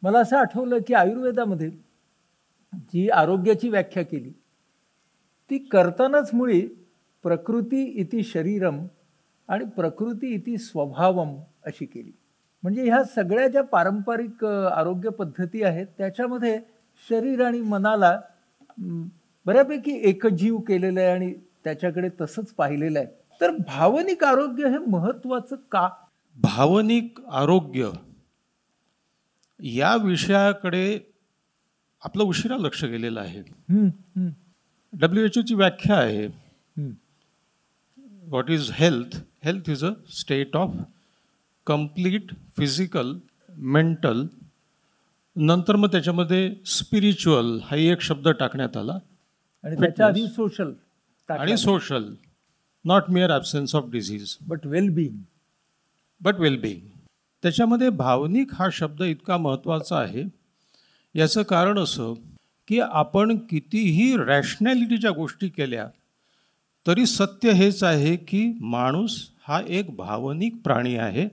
मला असं आठवलं की आयुर्वेदामध्ये जी आरोग्याची व्याख्या केली ती करतानाच मुळी प्रकृती इति शरीरम आणि प्रकृती इति स्वभावम अशी केली. म्हणजे ह्या सगळ्या ज्या पारंपरिक आरोग्य पद्धती आहेत त्याच्यामध्ये शरीर आणि मनाला बऱ्यापैकी एकजीव केलेलं आहे आणि त्याच्याकडे तसंच पाहिलेलं आहे. तर भावनिक आरोग्य हे महत्त्वाचं का? भावनिक आरोग्य या विषयाकडे आपलं उशिरा लक्ष गेलेलं आहे. WHO ची व्याख्या आहे, what is health? Health is a state of complete physical, mental, नंतर मग त्याच्यामध्ये स्पिरिच्युअल हा एक शब्द टाकण्यात आला आणि त्याच्या आधी सोशल आणि social, not मिअर absence of disease but wellbeing. त्याच्यामध्ये भावनिक हा शब्द इतका महत्त्वाचा आहे. याचं कारण असं की आपण कितीही रॅशनॅलिटीच्या गोष्टी केल्या तरी सत्य हेच आहे की माणूस हा एक भावनिक प्राणी आहे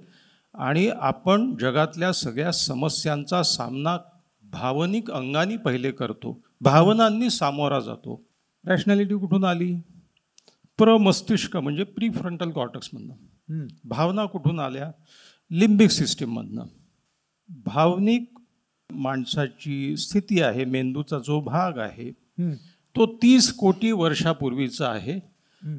आणि आपण जगातल्या सगळ्या समस्यांचा सामना भावनिक अंगाने पहिले करतो, भावनांनी सामोरा जातो. रॅशनॅलिटी कुठून आली? प्रमस्तिष्क म्हणजे प्रीफ्रंटल कॉर्टेक्समधनं. भावना कुठून आल्या? लिम्बिक सिस्टीममधनं. भावनिक माणसाची स्थिती आहे, मेंदूचा जो भाग आहे तो 30 कोटी वर्षापूर्वीचा आहे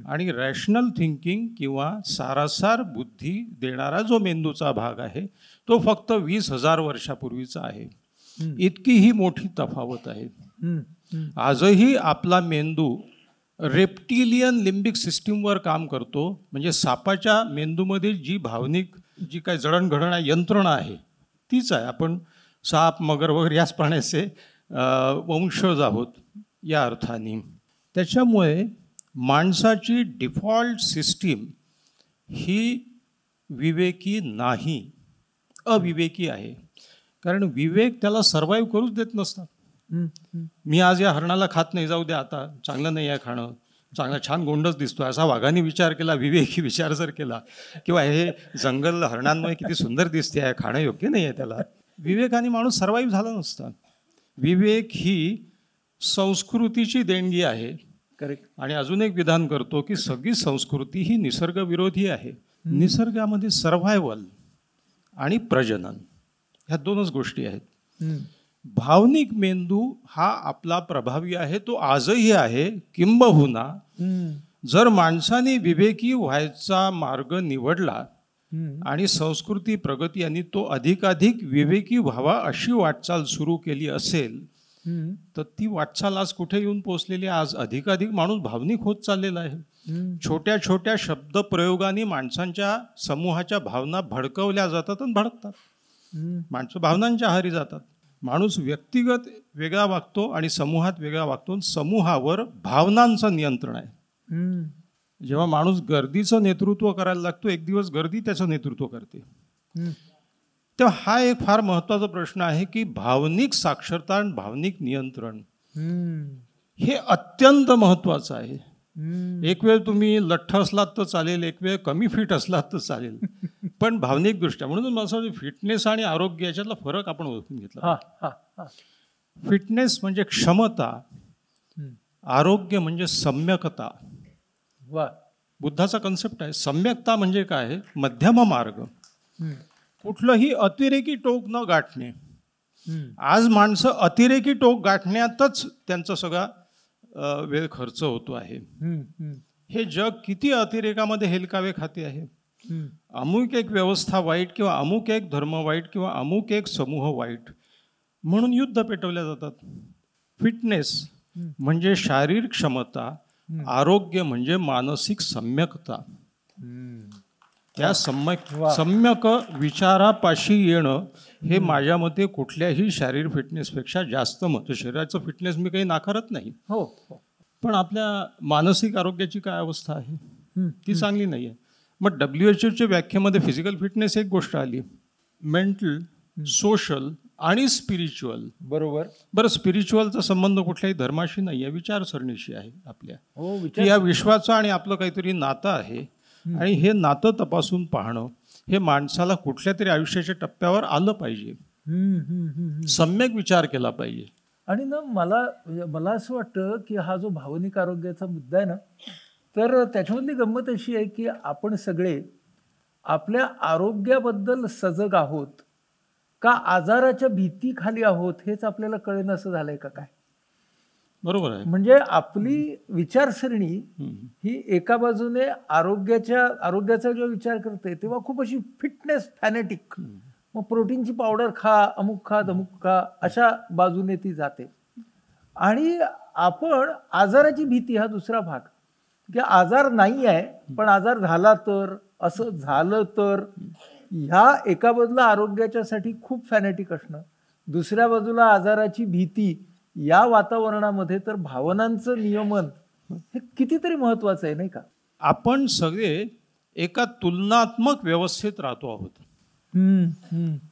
आणि रॅशनल थिंकिंग किंवा सारासार बुद्धी देणारा जो मेंदूचा भाग आहे तो फक्त 20,000 वर्षापूर्वीचा आहे. इतकी ही मोठी तफावत आहे. आजही आपला मेंदू रेप्टिलियन लिम्बिक सिस्टीमवर काम करतो. म्हणजे सापाच्या मेंदूमध्ये जी भावनिक जी काही जडणघडण यंत्रणा आहे तीच आहे. आपण साप, मगर वगैरे याच प्राण्याचे वंशज आहोत या अर्थाने. त्याच्यामुळे माणसाची डिफॉल्ट सिस्टीम ही विवेकी नाही, अविवेकी आहे. कारण विवेक त्याला सर्वाईव्ह करूच देत नसतात. मी आज या हरणाला खात नाही, जाऊ द्या, आता चांगलं नाही आहे खाणं, चांगला छान गोंडच दिसतोय असा वाघाने विचार केला, विवेकी विचार जर केला, किंवा हे जंगल हरणांमुळे किती सुंदर दिसते आहे, खाणं योग्य नाही आहे त्याला, विवेकाने माणूस सर्वाईव्ह झाला नसता. विवेक ही संस्कृतीची देणगी आहे. करेक्ट. आणि अजून एक विधान करतो की सगळी संस्कृती ही निसर्गविरोधी आहे. निसर्गामध्ये सर्व्हायवल आणि प्रजनन ह्या दोनच गोष्टी आहेत. भावनिक मेंदू हा आपला प्रभावी आहे, तो आजही आहे. किंबहुना जर माणसाने विवेकी व्हायचा मार्ग निवडला आणि संस्कृती, प्रगती यांनी तो अधिकाधिक विवेकी व्हावा अशी वाटचाल सुरू केली असेल तर ती वाटचाल आज कुठे येऊन पोहोचलेली? आज अधिकाधिक माणूस भावनिक होत चाललेला आहे. छोट्या छोट्या शब्द प्रयोगाने माणसांच्या समूहाच्या भावना भडकवल्या जातात आणि भडकतात. माणसं भावनांच्या आहारी जातात. माणूस व्यक्तिगत वेगळा वागतो आणि समूहात वेगळा वागतो. समूहावर भावनांचं नियंत्रण आहे. जेव्हा माणूस गर्दीचं नेतृत्व करायला लागतो, एक दिवस गर्दी त्याचं नेतृत्व करते. तेव्हा हा एक फार महत्त्वाचा प्रश्न आहे की भावनिक साक्षरता आणि भावनिक नियंत्रण हे अत्यंत महत्त्वाचं आहे. एक वेळ तुम्ही लठ्ठ असलात तर चालेल, एक वेळ कमी फिट असलात तर चालेल, पण भावनिक दृष्ट्या. म्हणून मला फिटनेस आणि आरोग्य याच्यातला फरक आपण ओळखून घेतला. फिटनेस म्हणजे क्षमता, आरोग्य म्हणजे सम्यकता. बुद्धाचा कन्सेप्ट आहे. सम्यकता म्हणजे काय? मध्यम मार्ग, कुठलंही अतिरेकी टोक न गाठणे. आज माणसं अतिरेकी टोक गाठण्यातच त्यांचा सगळा वेळ खर्च होतो आहे. हे जग किती अतिरेकामध्ये हेलकावे खाते आहे. अमुक एक व्यवस्था वाईट किंवा अमुक एक धर्म वाईट किंवा अमुक एक समूह वाईट म्हणून युद्ध पेटवल्या जातात. फिटनेस म्हणजे शारीरिक क्षमता, आरोग्य म्हणजे मानसिक सम्यकता. त्या सम्यक विचारापाशी येणं हे माझ्या मते कुठल्याही शारीरिक फिटनेसपेक्षा जास्त महत्त्वाचं. शरीराचं फिटनेस मी काही नाकारत नाही, हो, पण आपल्या मानसिक आरोग्याची काय अवस्था आहे ती चांगली नाही आहे. मग WHO व्याख्येमध्ये फिजिकल फिटनेस एक गोष्ट आली, मेंटल, सोशल आणि स्पिरिच्युअल. बरोबर. बरं, स्पिरिच्युअलचा संबंध कुठल्याही धर्माशी नाही आहे, विचारसरणीशी आहे आपल्या. की या विश्वाचं आणि आपलं काहीतरी नातं आहे आणि हे नातं तपासून पाहणं हे माणसाला कुठल्या तरी आयुष्याच्या टप्प्यावर आलं पाहिजे. सम्यक विचार केला पाहिजे. आणि ना मला असं वाटतं की हा जो भावनिक आरोग्याचा मुद्दा आहे ना, तर त्याच्यामधली गंमत अशी आहे की आपण सगळे आपल्या आरोग्याबद्दल सजग आहोत का आजाराच्या भीतीखाली आहोत हेच आपल्याला कळेन असं झालंय का काय? बरोबर आहे. म्हणजे आपली विचारसरणी ही एका बाजूने आरोग्याचा जेव्हा विचार करते तेव्हा खूप अशी फिटनेस फॅनेटिक, मग प्रोटीनची पावडर खा, अमुक खा, धमुक खा, अशा बाजूने ती जाते. आणि आपण आजाराची भीती हा दुसरा भाग, की आजार नाही आहे पण आजार झाला तर, असं झालं तर, ह्या एका बाजूला आरोग्याच्यासाठी खूप फॅनेटिक असणं, दुसऱ्या बाजूला आजाराची भीती, या वातावरणामध्ये तर भावनांचं नियमन हे कितीतरी महत्वाचं आहे नाही का? आपण सगळे एका तुलनात्मक व्यवस्थेत राहतो आहोत.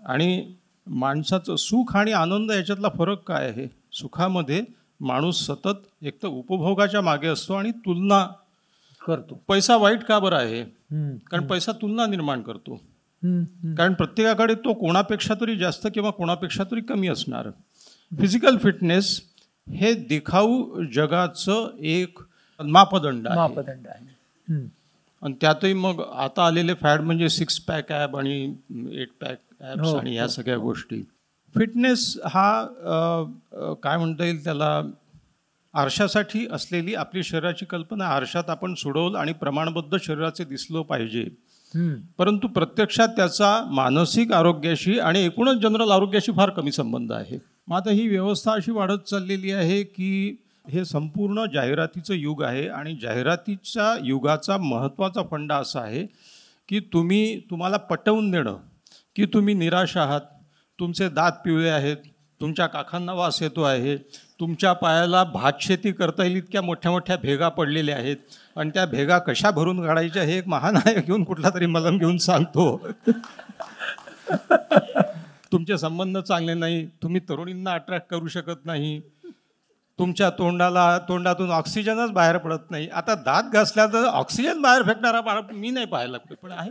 आणि माणसाचं सुख आणि आनंद याच्यातला फरक काय आहे? सुखामध्ये माणूस सतत एक तर उपभोगाच्या मागे असतो आणि तुलना करतो. पैसा वाईट का बरं आहे? कारण पैसा तुलना निर्माण करतो. कारण प्रत्येकाकडे तो कोणापेक्षा तरी जास्त किंवा कोणापेक्षा तरी कमी असणार. फिजिकल फिटनेस हे दिखाऊ जगाचं एक मापदंड आहे. आणि त्यातही मग आता आलेले फॅड म्हणजे 6 पॅक ॲप आणि 8 पॅक ॲप्स आणि ह्या सगळ्या गोष्टी. फिटनेस हा काय म्हणता येईल त्याला, आरशासाठी असलेली आपली शरीराची कल्पना. आरशात आपण सुडवलं आणि प्रमाणबद्ध शरीराचे दिसलो पाहिजे, परंतु प्रत्यक्षात त्याचा मानसिक आरोग्याशी आणि एकूणच जनरल आरोग्याशी फार कमी संबंध आहे. मग आता ही व्यवस्था अशी वाढत चाललेली आहे की हे संपूर्ण जाहिरातीचं युग आहे आणि जाहिरातीच्या युगाचा महत्त्वाचा फंडा असा आहे की तुम्हाला पटवून देणं की तुम्ही निराश आहात, तुमचे दात पिवळे आहेत, तुमच्या काखांना वास येतो आहे, तुमच्या पायाला भातशेती करता येईल इतक्या मोठ्या मोठ्या भेगा पडलेल्या आहेत आणि त्या भेगा कशा भरून काढायच्या हे एक महानायक घेऊन कुठला तरी मलम घेऊन सांगतो. तुमचे संबंध चांगले नाही, तुम्ही तरुणींना अट्रॅक्ट करू शकत नाही, तुमच्या तोंडातून ऑक्सिजनच बाहेर पडत नाही. आता दात घासल्या तर ऑक्सिजन बाहेर फेकणारा मी नाही पाहायला, पण आहे.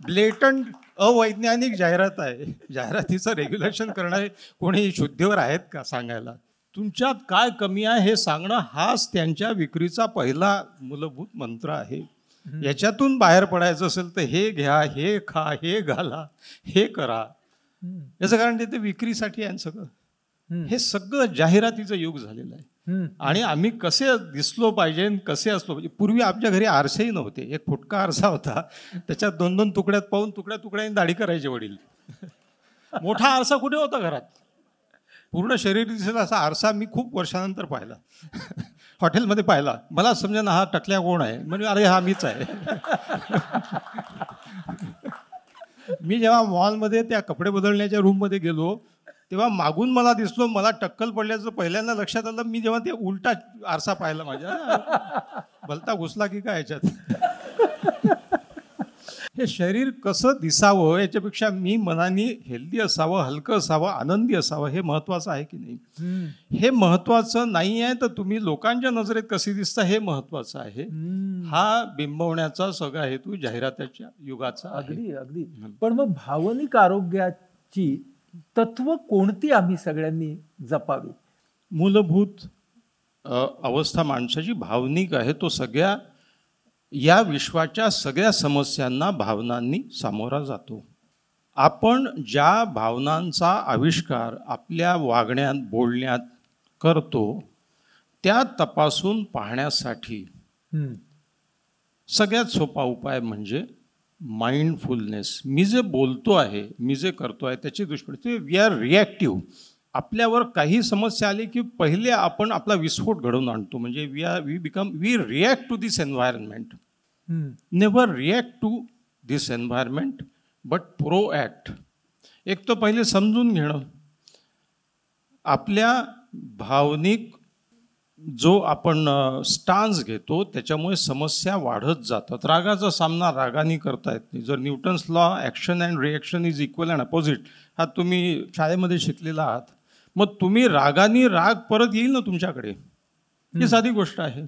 ब्लेटंट अवैज्ञानिक जाहिरात आहे. जाहिरातीचं रेग्युलेशन करणारे कोणी शुद्धीवर आहेत का सांगायला? तुमच्यात काय कमी आहे हे सांगणं हाच त्यांच्या विक्रीचा पहिला मूलभूत मंत्र आहे. याच्यातून बाहेर पडायचं असेल तर हे घ्या, हे खा, हे घाला, हे करा. याचं कारण ते विक्रीसाठी आहे सगळं. हे सगळं जाहिरातीचं युग झालेलं आहे. आणि आम्ही कसे दिसलो पाहिजे, कसे असलो पाहिजे. पूर्वी आमच्या घरी आरसेही नव्हते. एक फुटका आरसा होता, त्याच्यात 2-2 तुकड्यात पाहून तुकड्याने दाढी करायचे वडील. मोठा आरसा कुठे होता घरात? पूर्ण शरीर दिसेल असा आरसा मी खूप वर्षानंतर पाहिला. हॉटेलमध्ये पाहिला. मला समजा ना हा टकल्या कोण आहे, म्हणजे अरे हा मीच आहे. मी जेव्हा मॉलमध्ये त्या कपडे बदलण्याच्या रूममध्ये गेलो तेव्हा मागून मला दिसलो, मला टक्कल पडल्याचं पहिल्यांदा लक्षात आलं. मी जेव्हा ते उलटा आरसा पाहिला माझ्या, भलता घुसला की काय याच्यात. हे शरीर कसं दिसावं याच्यापेक्षा मी मनाने हेल्दी असावं, हलकं असावं, आनंदी असावं हे महत्वाचं आहे की नाही? हे महत्वाचं नाही आहे तर तुम्ही लोकांच्या नजरेत कसे दिसता हे महत्वाचं आहे. हा बिंबवण्याचा सगळा हेतू जाहिरातीच्या युगाचा. अगदी. पण मग भावनिक आरोग्याची तत्व कोणती आम्ही सगळ्यांनी जपावी? मूलभूत अवस्था माणसाची भावनिक आहे. तो सगळ्या या विश्वाच्या सगळ्या समस्यांना भावनांनी सामोरा जातो. आपण ज्या भावनांचा आविष्कार आपल्या वागण्यात बोलण्यात करतो त्या तपासून पाहण्यासाठी सगळ्यात सोपा उपाय म्हणजे माइंडफुलनेस. मी जे बोलतो आहे, मी जे करतो आहे त्याची दुष्परिणाम. We are reactive. आपल्यावर काही समस्या आली की पहिले आपण आपला विस्फोट घडवून आणतो. म्हणजे we react to this environment. Never react to this environment but proact. एक तर पहिले समजून घेणं. आपल्या भावनिक जो आपण स्टान्स घेतो त्याच्यामुळे समस्या वाढत जातात. रागाचा सामना रागाने करता येत नाही. जर Newton's law action and reaction is equal and opposite हा तुम्ही शाळेमध्ये शिकलेला आहात. मग तुम्ही रागाने राग परत येईल ना तुमच्याकडे, ही साधी गोष्ट आहे.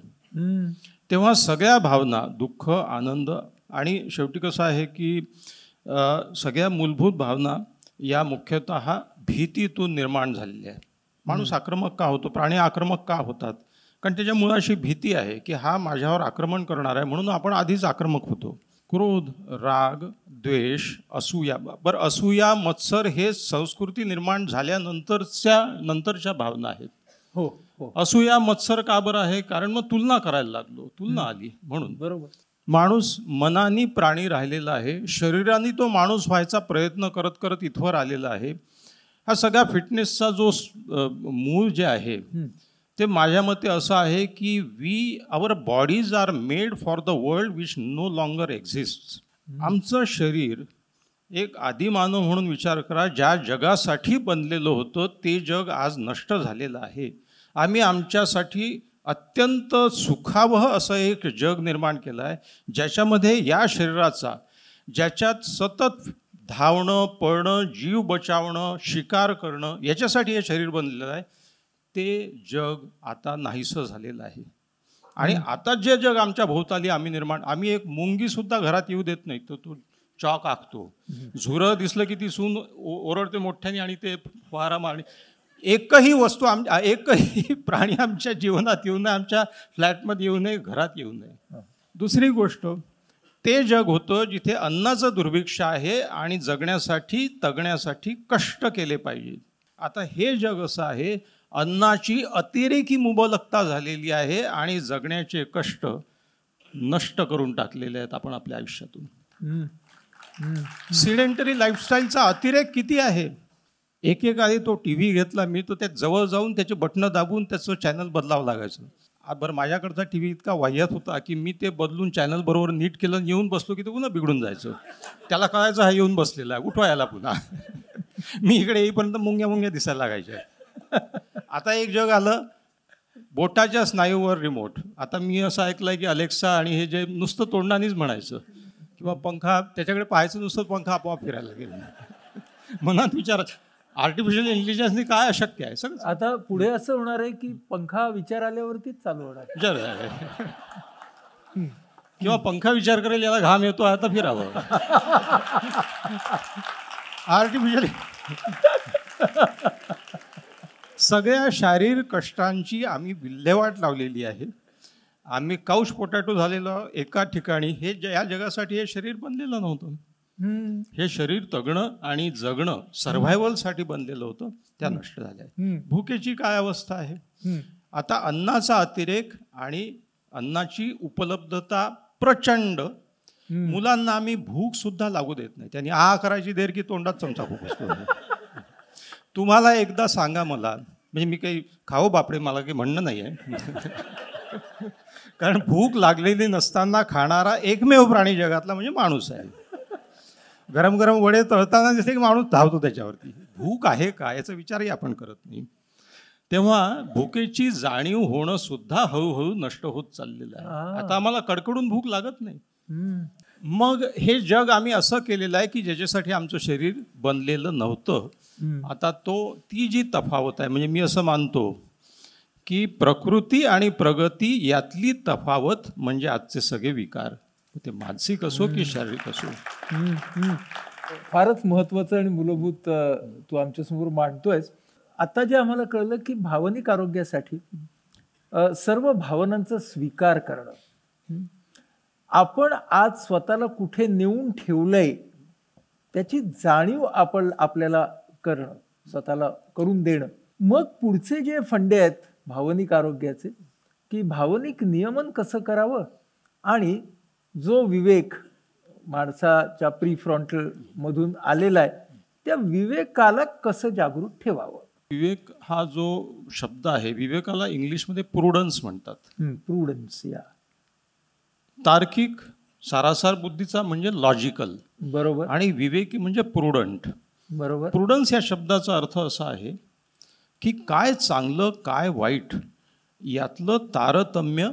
तेव्हा सगळ्या भावना, दुःख, आनंद आणि शेवटी कसं आहे की सगळ्या मूलभूत भावना या मुख्यतः भीतीतून निर्माण झालेली आहे. माणूस आक्रमक का होतो, प्राणी आक्रमक का होतात? कारण त्याच्या मुळाशी भीती आहे की हा माझ्यावर आक्रमण करणार आहे, म्हणून आपण आधीच आक्रमक होतो. क्रोध, राग, द्वेष, असूया. बरं, असूया, मत्सर हे संस्कृती निर्माण नंतरच्या भावना आहेत. हो हो, असूया, मत्सर का बरं आहे? कारण मग तुलना करायला लागलो, तुलना आली म्हणून. बरोबर. माणूस मनानी प्राणी राहिलेला आहे, शरीराने तो माणूस व्हायचा प्रयत्न करत करत इथवर आलेला आहे. हा सगळ्या फिटनेसचा जो मूळ जे आहे ते माझ्या मते असं आहे की our bodies are made for the world which no longer exist. आमचं शरीर एक आदिमानव म्हणून विचार करा, ज्या जगासाठी बनलेलं होतं ते जग आज नष्ट झालेलं आहे. आम्ही आमच्यासाठी अत्यंत सुखावह असं एक जग निर्माण केलं आहे, ज्याच्यामध्ये या शरीराचा, ज्याच्यात सतत धावणं, पळणं, जीव बचावणं, शिकार करणं, याच्यासाठी हे शरीर बनलेलं आहे, ते जग आता नाहीसं झालेलं आहे. आणि आता जे जग आमच्या भोवताली आम्ही एक मुंगीसुद्धा घरात येऊ देत नाही, तो चॉक आखतो. झुरं दिसलं की ती सून ओरडते मोठ्याने आणि ते फवारा मारणे. एकही वस्तू एकही प्राणी आमच्या जीवनात येऊ नये, आमच्या फ्लॅटमध्ये येऊ नये, घरात येऊ नये. दुसरी गोष्ट, ते जग होतं जिथे अन्नाचं दुर्भिक्ष आहे आणि जगण्यासाठी, तगण्यासाठी कष्ट केले पाहिजे. आता हे जग असं आहे, अन्नाची अतिरेकी मुबलकता झालेली आहे आणि जगण्याचे कष्ट नष्ट करून टाकलेले आहेत आपण आपल्या आयुष्यातून. सिडेंटरी लाईफस्टाईलचा अतिरेक किती आहे. एकेकाळी तो टी व्ही घेतला मी, तो त्यात जवळ जाऊन त्याचे बटणं दाबून त्याचं चॅनल बदलावं लागायचं. बरं, माझ्याकडचा टी व्ही इतका वाह्यात होता की मी ते बदलून चॅनल बरोबर नीट केलं, येऊन बसलो की ते पुन्हा बिघडून जायचं. त्याला कळायचं हा येऊन बसलेला आहे, उठवायला पुन्हा. मी इकडे येईपर्यंत मुंग्या दिसायला लागायच्या. आता एक जग आलं, बोटाच्या स्नायूवर रिमोट. आता मी असं ऐकलंय की अलेक्सा आणि हे जे नुसतं तोंडानेच म्हणायचं, किंवा पंखा त्याच्याकडे पाहायचं, नुसतं पंखा आपोआप फिरायला गेला. मनात विचार, आर्टिफिशियल इंटेलिजन्सने काय अशक्य आहे सगळं. आता पुढे असं होणार आहे की पंखा विचार आल्यावरतीच चालू होणार. किंवा पंखा विचार करेल याला घाम येतो आता फिरावं. आर्टिफिशियल सगळ्या शारीरिक कष्टांची आम्ही विल्हेवाट लावलेली आहे. आम्ही काउच पोटॅटो झालेलं एका ठिकाणी. हे या जगासाठी हे शरीर बनलेलं नव्हतं. हे शरीर तगणं आणि जगणं, सर्व्हायवलसाठी बनलेलं होतं, त्या नष्ट झाल्या. भुकेची काय अवस्था आहे. आता अन्नाचा अतिरेक आणि अन्नाची उपलब्धता प्रचंड. मुलांना आम्ही भूक सुद्धा लागू देत नाही. त्यांनी करायची देर की तोंडात चमचा खूप असतो. तुम्हाला एकदा सांगा मला, म्हणजे मी काही खाओ बापडे मला काही म्हणणं नाही आहे, कारण भूक लागलेली नसताना खाणारा एकमेव प्राणी जगातला म्हणजे माणूस आहे. गरम गरम वडे तळताना दिसते की माणूस धावतो त्याच्यावरती. भूक आहे का याचा विचारही आपण करत नाही. तेव्हा भुकेची जाणीव होणं सुद्धा हळूहळू नष्ट होत चाललेलं आहे. आता आम्हाला कडकडून भूक लागत नाही. मग हे जग आम्ही असं केलेलं आहे की ज्याच्यासाठी आमचं शरीर बनलेलं नव्हतं. आता ती जी तफावत आहे, म्हणजे मी असं मानतो की प्रकृती आणि प्रगती यातली तफावत म्हणजे आजचे सगळे विकार, ते मानसिक असो की शारीरिक असो. फारच महत्वाचं आणि मूलभूत तू आमच्यासमोर मांडतोयस. आता जे आम्हाला कळलं की भावनिक आरोग्यासाठी सर्व भावनांचा स्वीकार करणं, आपण आज स्वतःला कुठे नेऊन ठेवलंय त्याची जाणीव आपल्याला करणं, स्वतःला करून देणं. मग पुढचे जे फंडे आहेत भावनिक आरोग्याचे, की भावनिक नियमन कसं करावं आणि जो विवेक माणसाच्या प्रीफ्रंटल मधून आलेला आहे त्या विवेकाला कसं जागृत ठेवावं. विवेक हा जो शब्द आहे, विवेकाला इंग्लिशमध्ये प्रुडन्स म्हणतात. प्रुडन्स, या तार्किक सारासार बुद्धीचा म्हणजे लॉजिकल, बरोबर, आणि विवेकी म्हणजे प्रुडंट, बरोबर. प्रुडन्स या शब्दाचा अर्थ असा आहे की काय चांगलं काय वाईट यातलं तारतम्य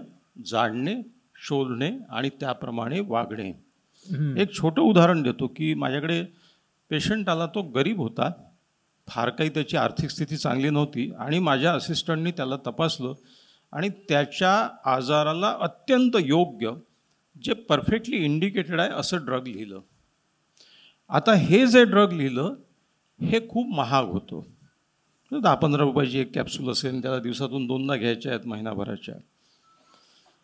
जाणणे, शोधणे आणि त्याप्रमाणे वागणे. एक छोटं उदाहरण देतो की माझ्याकडे पेशंट आला, तो गरीब होता, फार काही त्याची आर्थिक स्थिती चांगली नव्हती, आणि माझ्या असिस्टंटनी त्याला तपासलं आणि त्याच्या आजाराला अत्यंत योग्य, जे परफेक्टली इंडिकेटेड आहे असं ड्रग लिहिलं. आता हे जे ड्रग लिहिलं हे खूप महाग होतं. 10-15 रुपयाची एक कॅप्सूल असेल, त्याला दिवसातून 2दा घ्यायच्या आहेत महिनाभराच्या.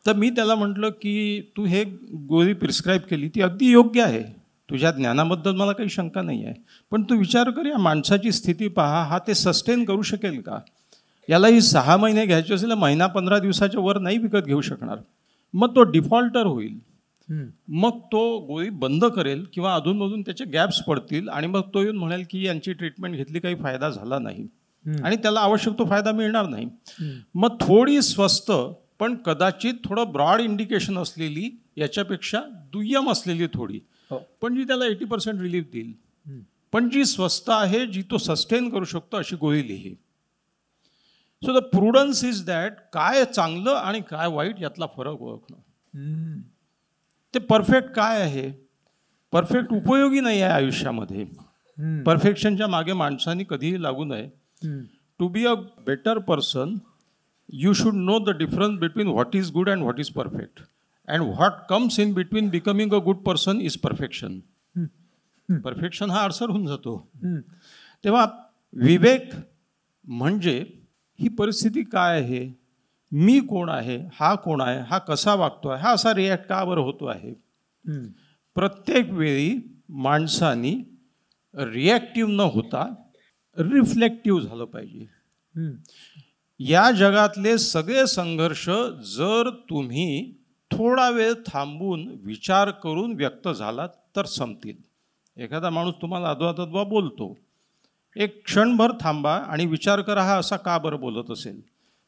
तर मी त्याला म्हटलं की तू हे गोळी प्रिस्क्राईब केली ती अगदी योग्य आहे, तुझ्या ज्ञानाबद्दल मला काही शंका नाही आहे, पण तू विचार कर या माणसाची स्थिती पहा, हा ते सस्टेन करू शकेल का? याला ही 6 महिने घ्यायची असेल, महिना 15 दिवसाच्या वर नाही विकत घेऊ शकणार. मग तो डिफॉल्टर होईल, मग तो गोळी बंद करेल किंवा अधूनमधून त्याचे गॅप्स पडतील आणि मग तो येऊन म्हणेल की यांची ट्रीटमेंट घेतली काही फायदा झाला नाही आणि त्याला आवश्यक तो फायदा मिळणार नाही. मग थोडी स्वस्त पण कदाचित थोडं ब्रॉड इंडिकेशन असलेली, याच्यापेक्षा दुय्यम असलेली थोडी, पण जी त्याला 80% रिलीफ देईल, पण जी स्वस्त आहे, जी तो सस्टेन करू शकतो, अशी गोळी लिही. सो द प्रुडन्स इज दॅट काय चांगलं आणि काय वाईट यातला फरक ओळखणं. ते परफेक्ट काय आहे, परफेक्ट उपयोगी नाही आहे आयुष्यामध्ये. परफेक्शनच्या मागे माणसाने कधीही लागू नये. To be a better person you should know the difference between what is good and what is perfect, and what comes in between becoming a good person is perfection. Perfection हा अडसर होऊन जातो. तेव्हा विवेक म्हणजे ही परिस्थिती काय आहे, मी कोण आहे, हा कोण आहे, हा कसा वागतो आहे, हा असा रिॲक्ट का बरं होतो आहे. प्रत्येक वेळी माणसानी रिॲक्टिव्ह न होता रिफ्लेक्टिव्ह झालं पाहिजे. या जगातले सगळे संघर्ष जर तुम्ही थोडा वेळ थांबून विचार करून व्यक्त झालात तर संपतील. एखादा माणूस तुम्हाला अद्वा बोलतो, एक क्षणभर थांबा आणि विचार करा हा असा का बरं बोलत असेल.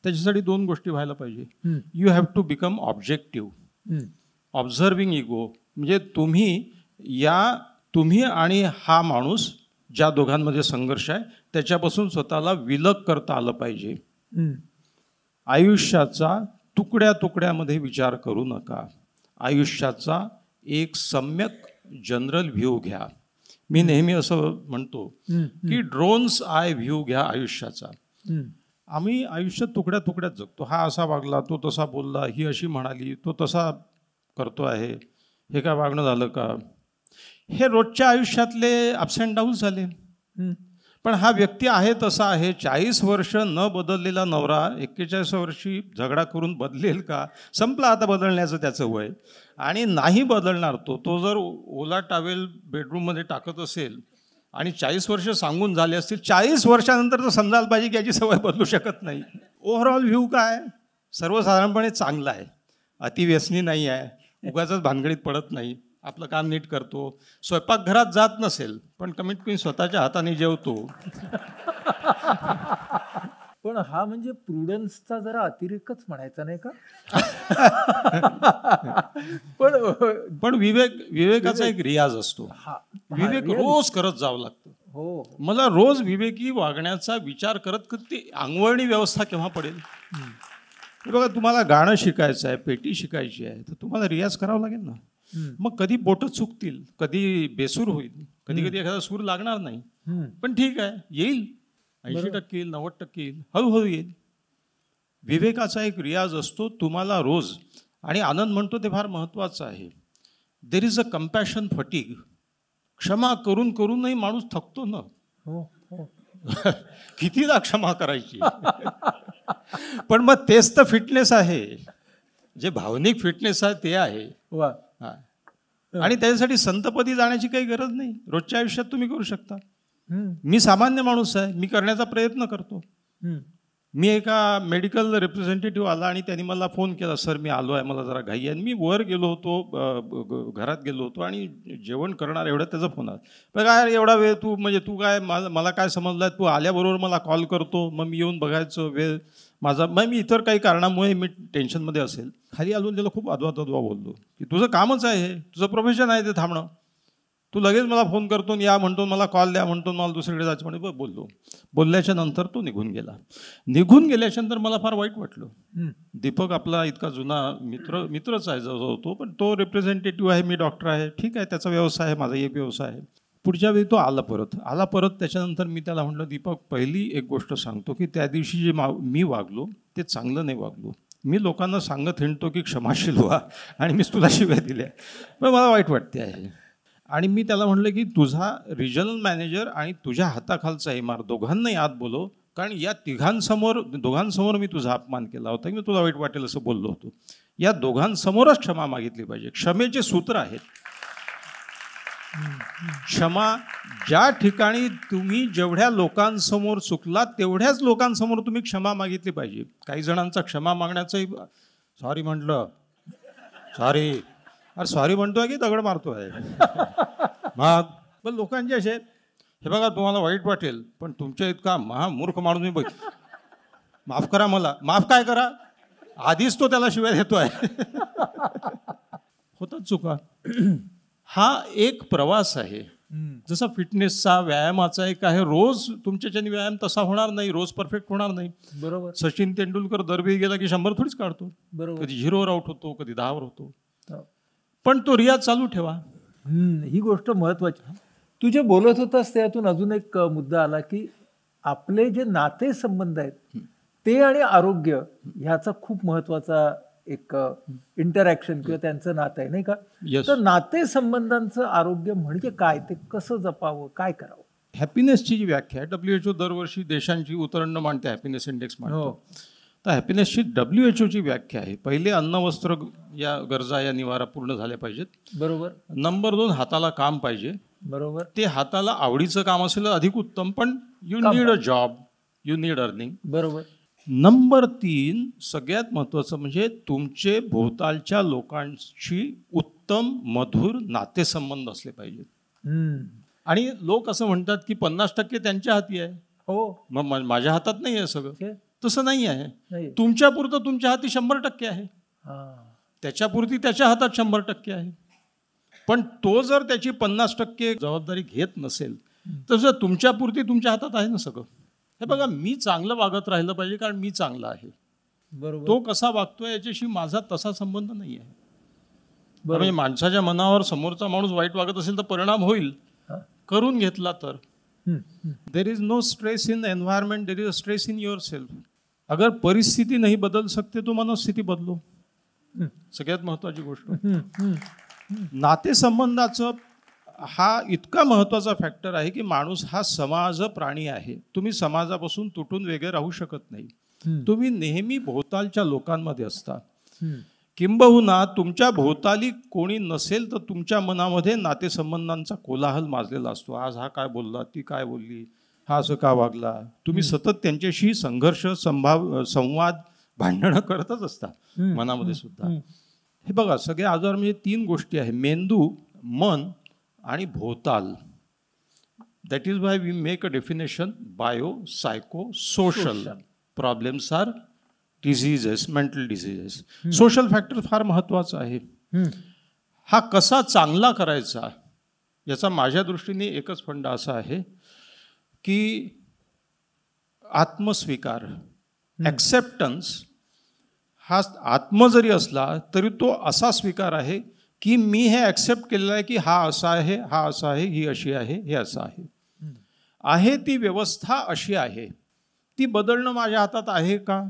त्याच्यासाठी 2 गोष्टी व्हायला पाहिजे. You have to become objective. Observing ego म्हणजे तुम्ही आणि हा माणूस ज्या दोघांमध्ये संघर्ष आहे त्याच्यापासून स्वतःला विलग करता आलं पाहिजे. आयुष्याचा तुकड्या तुकड्यामध्ये विचार करू नका. आयुष्याचा एक सम्यक जनरल व्ह्यू घ्या. मी नेहमी असं म्हणतो की ड्रोन्स आय व्ह्यू घ्या आयुष्याचा. आम्ही आयुष्यात तुकड्या तुकड्यात जगतो. हा असा वागला, तो तसा बोलला, ही अशी म्हणाली, तो तसा करतो आहे, हे काय वागणं झालं का. हे रोजच्या आयुष्यातले अप्स अँड डाऊन्स झाले. पण हा व्यक्ती आहे तसा आहे. 40 वर्ष न बदललेला नवरा 41 वर्षी झगडा करून बदलेल का? संपला आता बदलण्याचं त्याचं वय. आणि नाही बदलणार तो जर ओला टावेल बेडरूममध्ये टाकत असेल आणि 40 वर्ष सांगून झाले असतील, 40 वर्षानंतर तर समजायला पाहिजे की याची सवय बदलू शकत नाही. ओव्हरऑल व्ह्यू काय? सर्वसाधारणपणे चांगला आहे, अतिव्यसनी नाही आहे, उगाचच भानगडीत पडत नाही, आपलं काम नीट करतो, स्वयंपाकघरात जात नसेल पण कमीत कमी स्वतःच्या हाताने जेवतो. पण हा म्हणजे प्रुडन्सचा जरा अतिरेकच म्हणायचा नाही का? पण विवेकाचा एक रियाज असतो. विवेक रोज करत जावं लागतं. हो, मला रोज विवेकी वागण्याचा विचार करत ती अंगवळणी व्यवस्था केव्हा पडेल. बघा, तुम्हाला गाणं शिकायचं आहे, पेटी शिकायची आहे, तर तुम्हाला रियाज करावा लागेल ना. मग कधी बोटं चुकतील, कधी बेसूर होईल, कधी कधी एखादा सूर लागणार नाही, पण ठीक आहे, येईल. 80% येईल, 90% येईल, हळूहळू येईल. विवेकाचा एक रियाज असतो तुम्हाला रोज. आणि आनंद म्हणतो ते फार महत्वाचं आहे. देर इज अ कंपॅशन फटीग. क्षमा करून करूनही माणूस थकतो ना. कितीदा क्षमा करायची. पण मग तेच तर फिटनेस आहे. जे भावनिक फिटनेस आहे ते आहे. आणि त्याच्यासाठी संतपदी जाण्याची काही गरज नाही. रोजच्या आयुष्यात तुम्ही करू शकता. मी सामान्य माणूस आहे, मी करण्याचा प्रयत्न करतो. मी एका मेडिकल रिप्रेझेंटेटिव्ह आला आणि त्यांनी मला फोन केला, सर मी आलो आहे, मला जरा घाई आहे. मी वर गेलो होतो, घरात गेलो होतो आणि जेवण करणार एवढ्यात त्याचा फोन आला. पण काय एवढा वेळ तू काय मला काय समजलं, तू आल्याबरोबर मला कॉल करतो, मग मी येऊन बघायचं वेळ माझा, मग मी इतर काही कारणामुळे मी टेन्शनमध्ये असेल. खाली आलो त्याला खूप अद्वा बोललो की तुझं कामच आहे, तुझं प्रोफेशन आहे ते थांबणं. तू लगेच मला फोन करतो, या म्हणतो, मला कॉल द्या म्हणतो, मला दुसरीकडे जायचं म्हणे. बोललो. बोलल्याच्या नंतर तो निघून गेला. निघून गेल्याच्या नंतर मला फार वाईट वाटलं. दीपक आपला इतका जुना मित्रच आहे जवळ तो, पण तो रिप्रेझेंटेटिव्ह आहे, मी डॉक्टर आहे, ठीक आहे, त्याचा व्यवसाय आहे, माझा एक व्यवसाय आहे. पुढच्या वेळी तो आला परत. त्याच्यानंतर मी त्याला म्हटलं, दीपक पहिली एक गोष्ट सांगतो की त्या दिवशी जे मी वागलो ते चांगलं नाही वागलो. मी लोकांना सांगत हिंडतो की क्षमाशील व्हा आणि मीच तुला शिव्या दिल्या, पण मला वाईट वाटते आहे. आणि मी त्याला म्हटलं की तुझा रिजनल मॅनेजर आणि तुझ्या हाताखालचा MR दोघांनाही आत बोलव, कारण या दोघांसमोर मी तुझा अपमान केला होता, की मी तुला वाईट वाटेल असं बोललो होतो. या दोघांसमोरच क्षमा मागितली पाहिजे. क्षमेचे सूत्र आहेत. क्षमा, ज्या ठिकाणी तुम्ही जेवढ्या लोकांसमोर चुकलात तेवढ्याच लोकांसमोर तुम्ही क्षमा मागितली पाहिजे. काही जणांचा क्षमा मागण्याचंही सॉरी म्हटलं, सॉरी, अरे सॉरी म्हणतोय की दगड मारतोय. मग पण लोकांचे असे, हे बघा तुम्हाला वाईट वाटेल पण तुमच्या इतका महामूर्ख माणूस मी बघ, माफ करा मला. माफ काय करा, आधीच तो त्याला शिवाय देतोय. होतात चुका. हा एक प्रवास आहे. जसा फिटनेसचा, व्यायामाचा एक आहे. रोज तुमच्याच्याने व्यायाम तसा होणार नाही, रोज परफेक्ट होणार नाही. बरोबर. सचिन तेंडुलकर दरवेळी गेला की 100 थोडीच काढतो. बरोबर. कधी 0वर आउट होतो, कधी 10वर होतो. पण तो रियाज चालू ठेवा. ही गोष्ट महत्वाची. तू जे बोलत होतास त्यातून अजून एक मुद्दा आला की आपले जे नाते संबंध आहेत ते आणि आरोग्य ह्याचा खूप महत्वाचा एक इंटरॅक्शन किंवा त्यांचं नातं आहे, नाही का? Yes. तर नाते संबंधांचं आरोग्य म्हणजे काय, ते कसं जपावं, काय करावं? हॅपीनेसची जी व्याख्या आहे, WHO दरवर्षी देशांची उतरंड मांडते, हॅपीनेस इंडेक्स मांडतो. तर हॅपीनेसची WHO ची व्याख्या आहे, पहिले अन्न वस्त्र या गरजा या निवारा पूर्ण झाल्या पाहिजेत. बरोबर. नंबर 2, हाताला काम पाहिजे. बरोबर. ते हाताला आवडीचं काम असेल अधिक उत्तम, पण you need a job, you need earning. बरोबर. नंबर 3, सगळ्यात महत्त्वाचं म्हणजे तुमचे भोवतालच्या लोकांशी उत्तम मधुर नातेसंबंध असले पाहिजेत. आणि लोक असं म्हणतात की 50% त्यांच्या हाती आहे. हो. मग माझ्या हातात नाही आहे सगळं. तसं नाही आहे. नाही. तुमच्यापुरतं तुमच्या हाती 100% आहे, त्याच्यापुरती त्याच्या हातात 100% आहे. पण तो जर त्याची 50% जबाबदारी घेत नसेल तर जर तुमच्यापुरती तुमच्या हातात आहे ना सगळं. हे बघा, मी चांगलं वागत राहिलं पाहिजे कारण मी चांगला आहे. बरोबर. तो कसा वागतोय याच्याशी माझा तसा संबंध नाही आहे. म्हणजे माणसाच्या मनावर समोरचा माणूस वाईट वागत असेल तर परिणाम होईल, करून घेतला तर. There is no stress in environment, there is a stress in yourself. अगर परिस्थिती नहीं बदल सकते तो मनस्थिती बदलो. सगळ्यात महत्वाची गोष्ट. नातेसंबंधाचं हा इतका महत्वाचा फॅक्टर आहे की माणूस हा समाज प्राणी आहे. तुम्ही समाजापासून तुटून वेगळे राहू शकत नाही. तुम्ही नेहमी भोवतालच्या लोकांमध्ये असता. किंबहुना तुमच्या भोवताली कोणी नसेल तर तुमच्या मनामध्ये नातेसंबंधांचा कोलाहल माजलेला असतो. आज हा काय बोलला, ती काय बोलली, हा असं का वागला. तुम्ही सतत त्यांच्याशी संघर्ष, संवाद, भांडणं करतच असता मनामध्ये सुद्धा. हे बघा, सगळे आजार म्हणजे 3 गोष्टी आहे, मेंदू, मन आणि भोवताल. That is why we make a definition bio psycho social problems are diseases, mental diseases. Social factor फार महत्वाचा आहे. हा कसा चांगला करायचा याचा माझ्या दृष्टीने एकच फंडा असा आहे की आत्मस्वीकार, ॲक्सेप्टन्स. हा आत्म जरी असला तरी तो असा स्वीकार आहे की मी हे ॲक्सेप्ट केलेलं आहे की हा असा आहे, हा असा आहे, ही अशी आहे, हे असं आहे. आहे ती व्यवस्था अशी आहे, ती बदलणं माझ्या हातात आहे का?